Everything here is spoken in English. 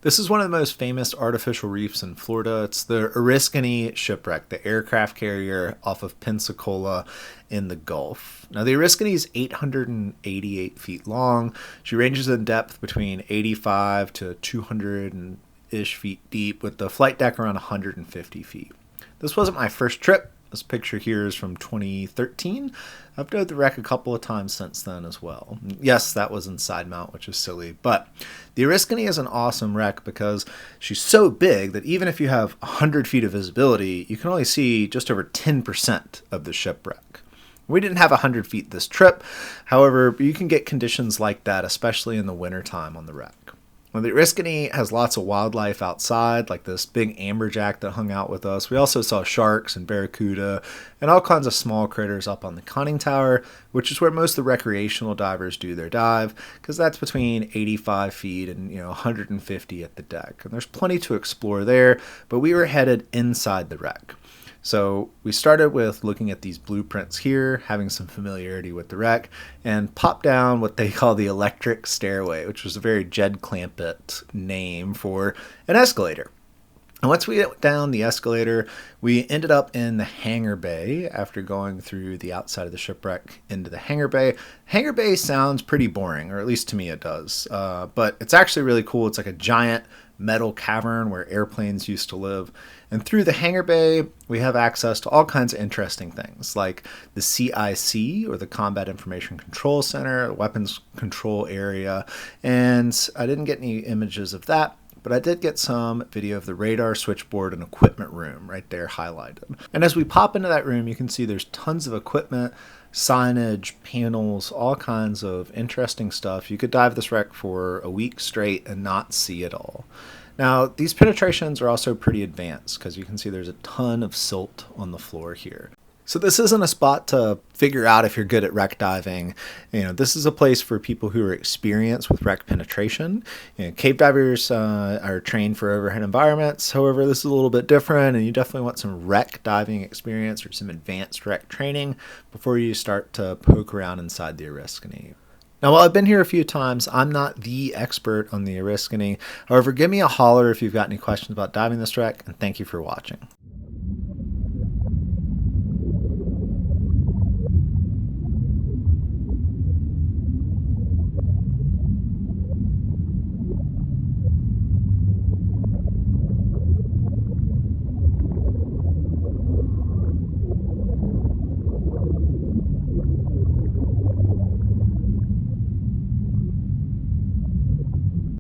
This is one of the most famous artificial reefs in Florida. It's the Oriskany shipwreck, the aircraft carrier off of Pensacola in the Gulf. Now, the Oriskany is 888 feet long. She ranges in depth between 85 to 200-ish feet deep, with the flight deck around 150 feet. This wasn't my first trip. This picture here is from 2013. I've done the wreck a couple of times since then as well. Yes, that was in side mount, which is silly. But the Oriskany is an awesome wreck because she's so big that even if you have 100 feet of visibility, you can only see just over 10% of the shipwreck. We didn't have 100 feet this trip. However, you can get conditions like that, especially in the wintertime on the wreck. Well, the Oriskany has lots of wildlife outside, like this big amberjack that hung out with us. We also saw sharks and barracuda and all kinds of small critters up on the conning tower, which is where most of the recreational divers do their dive, because that's between 85 feet and 150 at the deck. And there's plenty to explore there, but we were headed inside the wreck. So we started with looking at these blueprints here, having some familiarity with the wreck, and popped down what they call the electric stairway, which was a very Jed Clampett name for an escalator. And once we went down the escalator, we ended up in the hangar bay after going through the outside of the shipwreck into the hangar bay. Hangar bay sounds pretty boring, or at least to me it does, but it's actually really cool. It's like a giant metal cavern where airplanes used to live. And through the hangar bay, we have access to all kinds of interesting things like the CIC, or the Combat Information Control Center, the weapons control area. And I didn't get any images of that, but I did get some video of the radar, switchboard, and equipment room right there highlighted. And as we pop into that room, you can see there's tons of equipment, signage, panels, all kinds of interesting stuff. You could dive this wreck for a week straight and not see it all. Now, these penetrations are also pretty advanced because you can see there's a ton of silt on the floor here. So this isn't a spot to figure out if you're good at wreck diving. This is a place for people who are experienced with wreck penetration. Cave divers are trained for overhead environments. However, this is a little bit different, and you definitely want some wreck diving experience or some advanced wreck training before you start to poke around inside the Oriskany. Now, while I've been here a few times, I'm not the expert on the Oriskany. However, give me a holler if you've got any questions about diving this wreck, and thank you for watching.